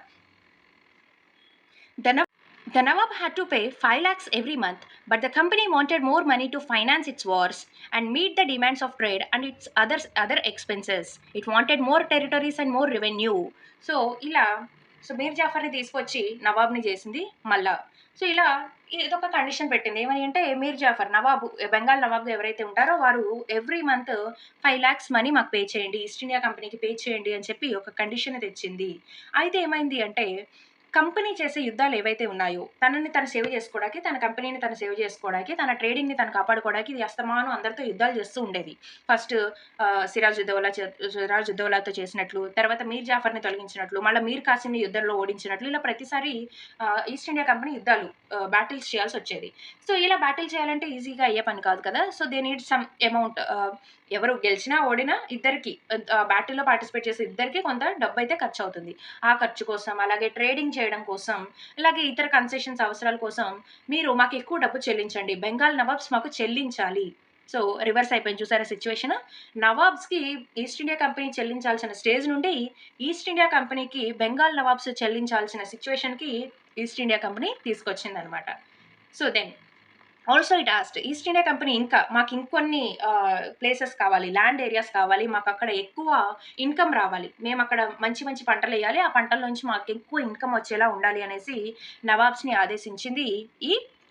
The Nawab had to pay 5 lakhs every month, but the company wanted more money to finance its wars and meet the demands of trade and its other expenses. It wanted more territories and more revenue. So ఇలా మీర్ జాఫర్‌ని తీసుకొచ్చి నవాబ్‌ని చేసింది మళ్ళా. సో ఇలా ఇదొక కండిషన్ పెట్టింది. ఏమని అంటే మీర్ జాఫర్ బెంగాల్ నవాబుగా ఎవరైతే ఉంటారో వారు ఎవ్రీ మంత్ 5 లాక్స్ మనీ మాకు పే చేయండి. ఈస్ట్ ఇండియా కంపెనీకి పే చేయండి అని చెప్పి ఒక కండిషన్ తెచ్చింది. అయితే ఏమైంది అంటే కంపెనీ చేసే యుద్ధాలు ఏవైతే ఉన్నాయో, తనని తను సేవ్ చేసుకోవడానికి, తన కంపెనీని తను సేవ్ చేసుకోవడానికి, తన ట్రేడింగ్‌ని తను కాపాడుకోవడానికి ఇది అస్తమానం అందరితో యుద్ధాలు చేస్తూ ఉండేది. ఫస్ట్ సిరాజ్ ఉద్దౌలాతో చేసినట్లు, తర్వాత మీర్ జాఫర్‌ని తొలగించినట్లు, మళ్ళా మీర్ కాసిమ్‌ని యుద్ధంలో ఓడించినట్లు, ఇలా ప్రతిసారి ఈస్ట్ ఇండియా కంపెనీ బ్యాటిల్స్ చేయాల్సొచ్చేది. సో, ఇలా బ్యాటిల్ చేయాలంటే ఈజీగా అయ్యే పని కాదు కదా! So, they need some amount. ఎవరు గెలిచినా, ఓడినా ఇద్దరికీ బ్యాటిల్‌లో పార్టిసిపేట్ చేసే ఇద్దరికీ కొంత డబ్బైతే ఖర్చవుతుంది. ఆ ఖర్చు కోసం, అలాగే ట్రేడింగ్ చేయడం కోసం, ఇలాగే ఇతర కన్సెషన్స్ అవసరాల కోసం మీరు మాకు ఎక్కువ డబ్బు చెల్లించండి. బెంగాల్ నవాబ్స్ మాకు చెల్లించాలి. సో, రివర్స్ అయిపోయింది చూసారా సిట్యుయేషన్. నవాబ్స్‌కి ఈస్ట్ ఇండియా కంపెనీ చెల్లించాల్సిన స్టేజ్ నుండి ఈస్ట్ ఇండియా కంపెనీకి బెంగాల్ నవాబ్స్ చెల్లించాల్సిన సిట్యుయేషన్‌కి ఈస్ట్ ఇండియా కంపెనీ తీసుకొచ్చిందనమాట. So, then also it asked East India Company మాకు ఇంకొన్ని ప్లేసెస్ కావాలి, ల్యాండ్ ఏరియాస్ కావాలి, మాకు అక్కడ ఎక్కువ ఇన్కమ్ రావాలి, మేము అక్కడ మంచి మంచి పంటలు వేయాలి, ఆ పంటల్లోంచి మాకు ఎక్కువ ఇన్కమ్ వచ్చేలా ఉండాలి అనేసి నవాబ్స్‌ని ఆదేశించింది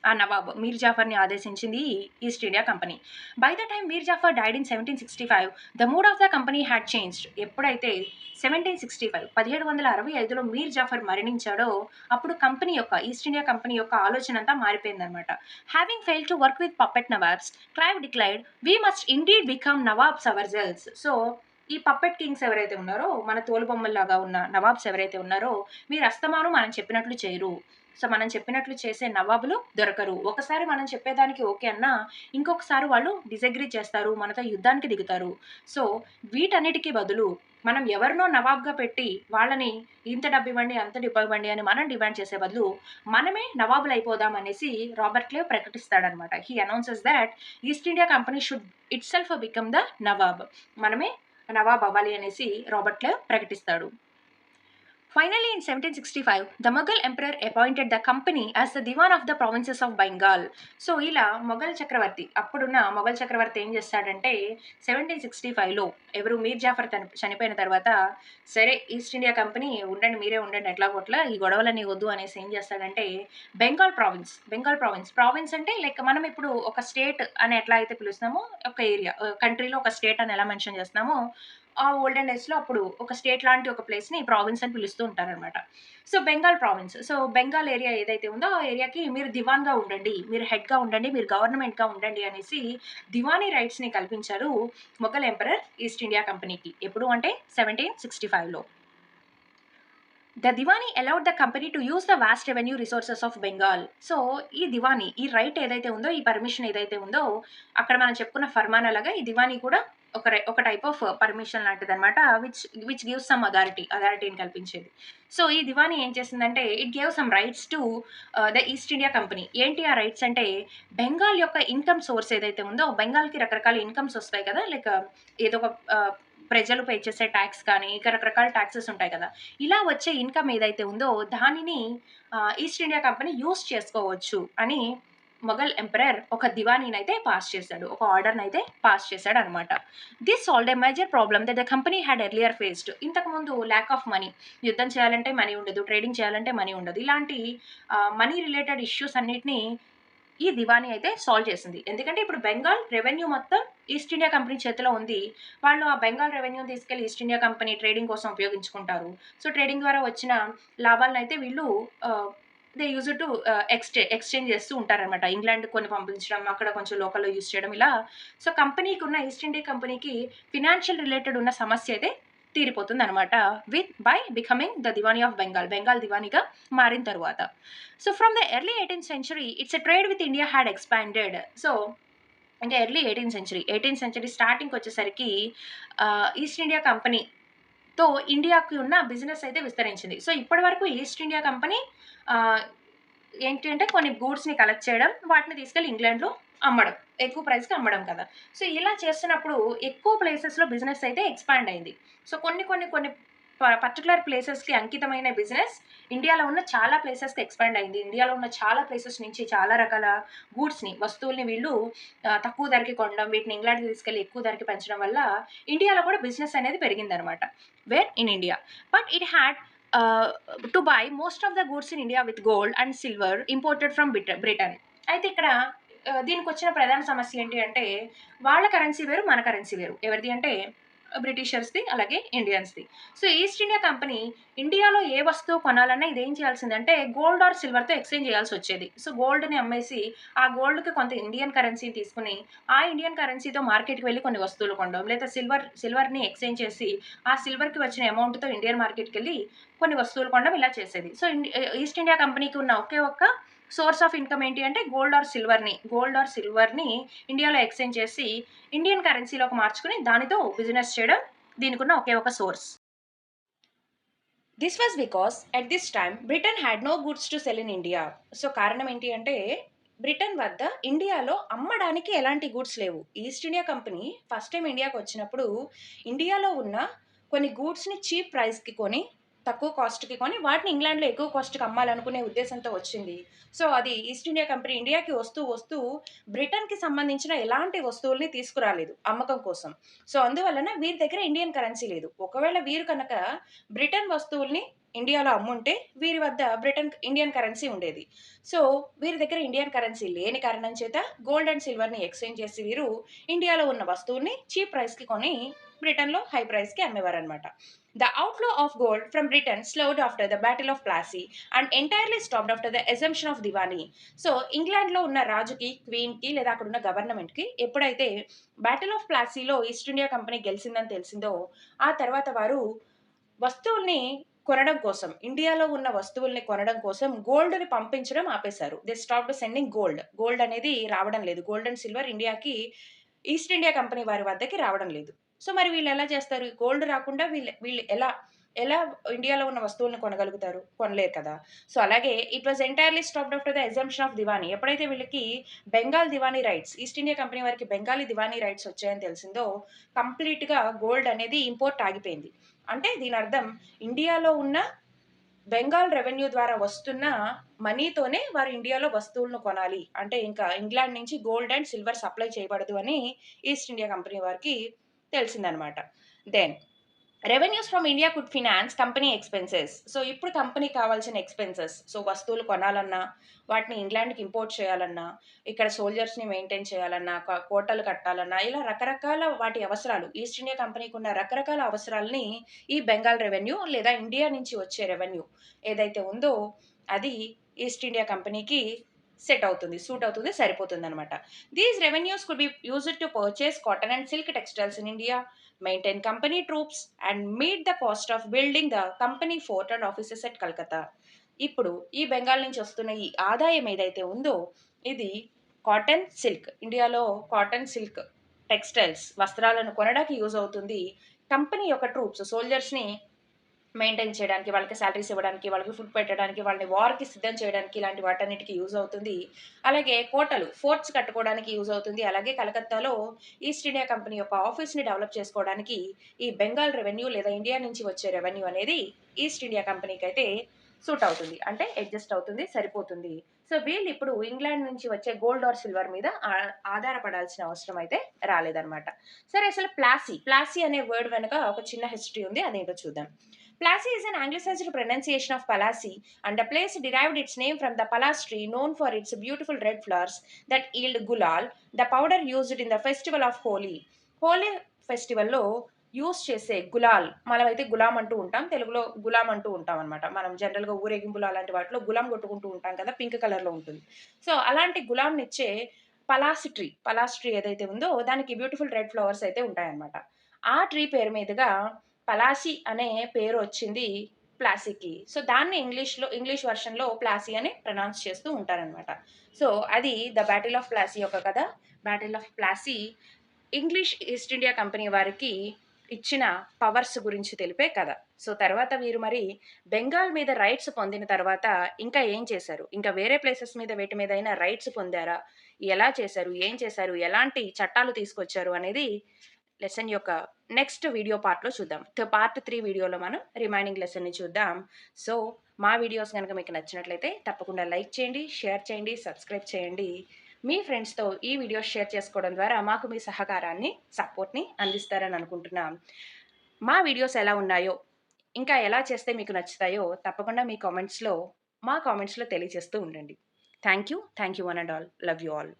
నవాబ్ మీర్ జాఫర్‌ని ఆదేశించింది East India company. By the time Mir Jafar died in 1765 the mood of the company had changed. ఎప్పుడైతే 1765లో మీర్ జాఫర్ మరణించాడో అప్పుడు ఈస్ట్ ఇండియా కంపెనీ యొక్క ఆలోచన అంతా మారిపోయిందనమాట. Having failed to work with puppet Nawabs, Clive declared, "We must indeed become Nawabs ourselves." So ఈ పప్పెట్ కింగ్స్ ఎవరైతే ఉన్నారో, మన తోలుబొమ్మల్లాగా ఉన్న నవాబ్స్ ఎవరైతే ఉన్నారో, వీరు అస్తమానం మనం చెప్పినట్లు చేయరు. సో మనం చెప్పినట్లు చేసే నవాబులు దొరకరు. ఒకసారి మనం చెప్పేదానికి ఓకే అన్నా, ఇంకొకసారి వాళ్ళు డిసగ్రీ చేస్తారు, మనతో యుద్ధానికి దిగుతారు. సో వీటన్నిటికీ బదులు మనం ఎవరినో నవాబ్‌గా పెట్టి వాళ్ళని ఇంత డబ్బివ్వండి, అంత డబ్బివ్వండి అని మనం డిమాండ్ చేసే బదులు మనమే నవాబులైపోదాం అనేసి రాబర్ట్ క్లైవ్ ప్రకటిస్తాడనమాట. He announces that East India Company should itself become the Nawab. మనమే నవాబ్ అవ్వాలి అనేసి రాబర్ట్ క్లైవ్ ప్రకటిస్తాడు. Finally, in 1765, the Mughal emperor appointed the company as the Diwan of the provinces of Bengal. So ఇలా మొఘల్ చక్రవర్తి అప్పుడున్న మొఘల్ చక్రవర్తి ఏం చేస్తాడంటే 1765లో ఎవరు మీర్ జాఫర్ చనిపోయిన తర్వాత సరే ఈస్ట్ ఇండియా కంపెనీ ఉండండి మీరే ఉండండి ఎట్లా కొట్లా ఈ గొడవలన్నీ వద్దు అనేసి ఏం చేస్తాడంటే బెంగాల్ ప్రావిన్స్ అంటే లైక్ మనం ఇప్పుడు ఒక స్టేట్ అని ఎట్లా అయితే పిలుస్తామో ఒక ఏరియా కంట్రీలో ఒక స్టేట్ అని ఎలా మెన్షన్ చేస్తున్నామో ఆ ఓల్డెన్ డేస్లో అప్పుడు ఒక స్టేట్ లాంటి ఒక ప్లేస్ని ప్రావిన్స్ అని పిలుస్తూ ఉంటారనమాట. So Bengal province, so Bengal area ఏదైతే ఉందో ఆ ఏరియాకి మీరు దివాన్గా ఉండండి, మీరు హెడ్గా ఉండండి, మీరు గవర్నమెంట్గా ఉండండి అనేసి దివానీ రైట్స్ని కల్పించారు మొఘల్ ఎంపరర్ ఈస్ట్ ఇండియా కంపెనీకి. ఎప్పుడు అంటే 1765లో. The Diwani allowed the company to use the vast revenue resources of Bengal. So ఈ దివానీ, ఈ రైట్ ఏదైతే ఉందో, ఈ పర్మిషన్ ఏదైతే ఉందో, అక్కడ మనం చెప్పుకున్న ఫర్మాన్ అలాగా ఈ దివానీ కూడా ఒక టైప్ ఆఫ్ పర్మిషన్ లాంటిది అనమాట, విచ్ గివ్స్ సమ్ అథారిటీని కల్పించేది. సో ఈ దివానీ ఏం చేసిందంటే it gave some rights to the East India company. ఏంటి ఆ రైట్స్ అంటే బెంగాల్ యొక్క ఇన్కమ్ సోర్స్ ఏదైతే ఉందో, బెంగాల్కి రకరకాల ఇన్కమ్స్ వస్తాయి కదా, లైక్ ఏదో ఒక ప్రజలు పే చేసే ట్యాక్స్ కానీ ఇక రకరకాల ట్యాక్సెస్ ఉంటాయి కదా, ఇలా వచ్చే ఇన్కమ్ ఏదైతే ఉందో దానిని ఈస్ట్ ఇండియా కంపెనీ యూస్ చేసుకోవచ్చు అని మొఘల్ ఎంపరర్ ఒక దివానీని అయితే పాస్ చేశాడు, ఒక ఆర్డర్ని అయితే పాస్ చేశాడు అనమాట. This solved a major problem that the company had earlier faced. ఇంతకుముందు ల్యాక్ ఆఫ్ మనీ, యుద్ధం చేయాలంటే మనీ ఉండదు, ట్రేడింగ్ చేయాలంటే మనీ ఉండదు, ఇలాంటి మనీ రిలేటెడ్ ఇష్యూస్ అన్నిటిని ఈ దివానీ అయితే సాల్వ్ చేసింది. ఎందుకంటే ఇప్పుడు బెంగాల్ రెవెన్యూ మొత్తం ఈస్ట్ ఇండియా కంపెనీ చేతిలో ఉంది. వాళ్ళు ఆ బెంగాల్ రెవెన్యూ తీసుకెళ్లి ఈస్ట్ ఇండియా కంపెనీ ట్రేడింగ్ కోసం ఉపయోగించుకుంటారు. సో ట్రేడింగ్ ద్వారా వచ్చిన లాభాలను అయితే వీళ్ళు దే యూజ్ టు ఎక్స్చేంజ్ చేస్తూ ఉంటారనమాట. ఇంగ్లాండ్ కొన్ని పంపించడం, అక్కడ కొంచెం లోకల్లో యూజ్ చేయడం ఇలా. సో కంపెనీకి ఉన్న ఈస్ట్ ఇండియా కంపెనీకి ఫినాన్షియల్ రిలేటెడ్ ఉన్న సమస్య అయితే తీరిపోతుంది అనమాట by becoming the Diwani of Bengal దివానీగా మారిన తర్వాత. So from the early 18th century its a trade with India had expanded. So ఇంకా ఎర్లీ 18th century స్టార్టింగ్కి వచ్చేసరికి ఈస్ట్ ఇండియా కంపెనీతో ఇండియాకి ఉన్న బిజినెస్ అయితే విస్తరించింది. సో ఇప్పటి వరకు ఈస్ట్ ఇండియా కంపెనీ ఏంటి అంటే కొన్ని గూడ్స్ని కలెక్ట్ చేయడం, వాటిని తీసుకెళ్ళి ఇంగ్లాండ్లో అమ్మడం, ఎక్కువ ప్రైస్కి అమ్మడం కదా. సో ఇలా చేస్తున్నప్పుడు ఎక్కువ ప్లేసెస్లో బిజినెస్ అయితే ఎక్స్పాండ్ అయింది. సో కొన్ని పర్టికులర్ ప్లేసెస్కి అంకితమైన బిజినెస్ ఇండియాలో ఉన్న చాలా ప్లేసెస్కి ఎక్స్పాండ్ అయింది. ఇండియాలో ఉన్న చాలా ప్లేసెస్ నుంచి చాలా రకాల గూడ్స్ని, వస్తువుల్ని వీళ్ళు తక్కువ ధరకి కొనడం, వీటిని ఇంగ్లాండ్కి తీసుకెళ్ళి ఎక్కువ ధరకి పెంచడం వల్ల ఇండియాలో కూడా బిజినెస్ అనేది పెరిగిందనమాట. Where in India, but it had to buy most of the goods in India with gold and silver imported from Britain. అయితే ఇక్కడ దీనికి వచ్చిన ప్రధాన సమస్య ఏంటి అంటే వాళ్ళ కరెన్సీ వేరు, మన కరెన్సీ వేరు. ఎవరిది అంటే బ్రిటిషర్స్ది, అలాగే ఇండియన్స్ది. సో ఈస్ట్ ఇండియా కంపెనీ ఇండియాలో ఏ వస్తువు కొనాలన్నా ఇదేం చేయాల్సిందంటే గోల్డ్ ఆర్ సిల్వర్తో ఎక్స్చేంజ్ చేయాల్సి వచ్చేది. సో గోల్డ్ని అమ్మేసి ఆ గోల్డ్కి కొంత ఇండియన్ కరెన్సీని తీసుకుని ఆ ఇండియన్ కరెన్సీతో మార్కెట్కి వెళ్ళి కొన్ని వస్తువులు కొనడం, లేదా సిల్వర్ని ఎక్స్చేంజ్ చేసి ఆ సిల్వర్కి వచ్చిన అమౌంట్తో ఇండియన్ మార్కెట్కి వెళ్ళి కొన్ని వస్తువులు కొనడం, ఇలా చేసేది. సో ఈస్ట్ ఇండియా కంపెనీకి ఉన్న ఒకే ఒక్క సోర్స్ ఆఫ్ ఇన్కమ్ ఏంటి అంటే గోల్డ్ ఆర్ సిల్వర్ని ఇండియాలో ఎక్స్చేంజ్ చేసి ఇండియన్ కరెన్సీలోకి మార్చుకుని దానితో బిజినెస్ చేయడం దీనికి ఉన్న ఒకే ఒక source. This was because at this time Britain had no goods to sell in India. So కారణం ఏంటి అంటే బ్రిటన్ వద్ద ఇండియాలో అమ్మడానికి ఎలాంటి గూడ్స్ లేవు. East India company first time ఇండియాకి వచ్చినప్పుడు ఇండియాలో ఉన్న కొన్ని గూడ్స్ని చీప్ ప్రైస్కి కొని, తక్కువ కాస్ట్కి కొని, వాటిని ఇంగ్లాండ్లో ఎక్కువ కాస్ట్కి అమ్మాలనుకునే ఉద్దేశంతో వచ్చింది. సో అది ఈస్ట్ ఇండియా కంపెనీ ఇండియాకి వస్తూ బ్రిటన్కి సంబంధించిన ఎలాంటి వస్తువుల్ని తీసుకురాలేదు అమ్మకం కోసం. సో అందువలన వీరి దగ్గర ఇండియన్ కరెన్సీ లేదు. ఒకవేళ వీరు కనుక బ్రిటన్ వస్తువుల్ని ఇండియాలో అమ్ముంటే వీరి వద్ద ఇండియన్ కరెన్సీ ఉండేది. సో వీరి దగ్గర ఇండియన్ కరెన్సీ లేని కారణం చేత గోల్డ్ అండ్ సిల్వర్ని ఎక్స్చేంజ్ చేసి వీరు ఇండియాలో ఉన్న వస్తువుల్ని చీప్ ప్రైస్కి కొని బ్రిటన్లో హై ప్రైస్కి అమ్మేవారు అనమాట. The outflow of gold from Britain slowed after the Battle of Plassey and entirely stopped after the assumption of Diwani. సో ఇంగ్లాండ్లో ఉన్న రాజుకి, క్వీన్కి, లేదా అక్కడ ఉన్న గవర్నమెంట్కి ఎప్పుడైతే బ్యాటిల్ ఆఫ్ ప్లాసీలో ఈస్ట్ ఇండియా కంపెనీ గెలిచిందని తెలిసిందో ఆ తర్వాత వారు వస్తువుల్ని కొనడం కోసం, ఇండియాలో ఉన్న వస్తువుల్ని కొనడం కోసం గోల్డ్ని పంపించడం ఆపేశారు. దే స్టాప్డ్ సెండింగ్ గోల్డ్ అనేది రావడం లేదు. గోల్డ్ అండ్ సిల్వర్ ఇండియాకి ఈస్ట్ ఇండియా కంపెనీ వారి వద్దకి రావడం లేదు. సో మరి వీళ్ళు ఎలా చేస్తారు? గోల్డ్ రాకుండా వీళ్ళు ఎలా ఇండియాలో ఉన్న వస్తువులను కొనగలుగుతారు? కొనలేరు కదా. సో అలాగే it was entirely stopped after the exemption of Diwani. ఎప్పుడైతే వీళ్ళకి Bengal Diwani rights, East India company వారికి బెంగాలీ దివానీ రైట్స్ వచ్చాయని తెలిసిందో కంప్లీట్గా గోల్డ్ అనేది ఇంపోర్ట్ ఆగిపోయింది. అంటే దీని అర్థం ఇండియాలో ఉన్న బెంగాల్ రెవెన్యూ ద్వారా వస్తున్న మనీతోనే వారు ఇండియాలో వస్తువులను కొనాలి. అంటే ఇంకా ఇంగ్లాండ్ నుంచి గోల్డ్ అండ్ సిల్వర్ సప్లై చేయబడదు అని ఈస్ట్ ఇండియా కంపెనీ వారికి తెలిసిందనమాట. Then revenues from India could finance company expenses. So ఇప్పుడు కంపెనీ కావాల్సిన ఎక్స్పెన్సెస్, సో వస్తువులు కొనాలన్నా, వాటిని ఇంగ్లాండ్కి ఇంపోర్ట్ చేయాలన్నా, ఇక్కడ సోల్జర్స్ని మెయింటైన్ చేయాలన్నా, కోటలు కట్టాలన్నా, ఇలా రకరకాల వాటి అవసరాలు, ఈస్ట్ ఇండియా కంపెనీకి ఉన్న రకరకాల అవసరాలని ఈ బెంగాల్ రెవెన్యూ లేదా ఇండియా నుంచి వచ్చే రెవెన్యూ ఏదైతే ఉందో అది ఈస్ట్ ఇండియా కంపెనీకి సూట్ అవుతుంది, సరిపోతుంది అనమాట. These revenues could be used to purchase cotton and silk textiles in India, maintain company troops, and meet the cost of building the company fort and offices at Calcutta. ఇప్పుడు ఈ బెంగాల్ నుంచి వస్తున్న ఈ ఆదాయం ఏదైతే ఉందో ఇది కాటన్ సిల్క్, ఇండియాలో కాటన్ సిల్క్ టెక్స్టైల్స్ వస్త్రాలను కొనడానికి యూజ్ అవుతుంది. కంపెనీ యొక్క ట్రూప్స్ సోల్జర్స్ని మెయింటైన్ చేయడానికి, వాళ్ళకి సాలరీస్ ఇవ్వడానికి, వాళ్ళకి ఫుడ్ పెట్టడానికి, వాళ్ళని వార్కి సిద్ధం చేయడానికి, ఇలాంటి వాటన్నిటికి యూజ్ అవుతుంది. అలాగే కోటలు, ఫోర్ట్స్ కట్టుకోవడానికి యూజ్ అవుతుంది. అలాగే కలకత్తాలో ఈస్ట్ ఇండియా కంపెనీ యొక్క ఆఫీస్ని డెవలప్ చేసుకోవడానికి ఈ బెంగాల్ రెవెన్యూ లేదా ఇండియా నుంచి వచ్చే రెవెన్యూ అనేది ఈస్ట్ ఇండియా కంపెనీకి అయితే సూట్ అవుతుంది, అంటే అడ్జస్ట్ అవుతుంది, సరిపోతుంది. సో వీళ్ళు ఇప్పుడు ఇంగ్లాండ్ నుంచి వచ్చే గోల్డ్ ఆర్ సిల్వర్ మీద ఆధారపడాల్సిన అవసరం అయితే రాలేదన్నమాట. సరే, అసలు ప్లాసీ అనే వర్డ్ వెనుక ఒక చిన్న హిస్టరీ ఉంది, అదేంటో చూద్దాం. Plassey is an anglicized pronunciation of Palasi, and the place derived its name from the palas tree known for its beautiful red flowers that yield gulal, the powder used in the festival of Holi. Holi ఫెస్టివల్లో యూస్ చేసే గులాల్, మనమైతే గులాం అంటూ ఉంటాం, తెలుగులో గులాం అంటూ ఉంటాం అనమాట. మనం జనరల్గా ఊరేగింపులు అలాంటి వాటిలో గులాం కొట్టుకుంటూ ఉంటాం కదా, పింక్ కలర్లో ఉంటుంది. సో అలాంటి గులాంనిచ్చే పలాస్ ట్రీ ఏదైతే ఉందో దానికి బ్యూటిఫుల్ రెడ్ ఫ్లవర్స్ అయితే ఉంటాయన్నమాట. ఆ ట్రీ పేరు మీదుగా పలాసి అనే పేరు వచ్చింది ప్లాసీకి. సో దాన్ని ఇంగ్లీష్ వర్షన్లో ప్లాసీ అని ప్రొనౌన్స్ చేస్తూ ఉంటారనమాట. సో అది ద బ్యాటిల్ ఆఫ్ ప్లాసీ యొక్క కథ. Battle of Plassey English east India company వారికి ఇచ్చిన పవర్స్ గురించి తెలిపే కథ. సో తర్వాత వీరు మరి బెంగాల్ మీద రైట్స్ పొందిన తర్వాత ఇంకా ఏం చేశారు, ఇంకా వేరే ప్లేసెస్ మీద వేటి మీద అయినా రైట్స్ పొందారా, ఎలా చేశారు, ఏం చేశారు, ఎలాంటి చట్టాలు తీసుకొచ్చారు అనేది లెసన్ యొక్క నెక్స్ట్ వీడియో పార్ట్లో చూద్దాం. పార్ట్ 3 వీడియోలో మనం రిమైనింగ్ లెసన్ని చూద్దాం. సో మా వీడియోస్ కనుక మీకు నచ్చినట్లయితే తప్పకుండా లైక్ చేయండి, షేర్ చేయండి, సబ్స్క్రైబ్ చేయండి. మీ ఫ్రెండ్స్తో ఈ వీడియోస్ షేర్ చేసుకోవడం ద్వారా మాకు మీ సహకారాన్ని, సపోర్ట్ని అందిస్తారని అనుకుంటున్నాం. మా వీడియోస్ ఎలా ఉన్నాయో, ఇంకా ఎలా చేస్తే మీకు నచ్చుతాయో తప్పకుండా మా కామెంట్స్లో తెలియజేస్తూ ఉండండి. Thank you one and all. Love you all.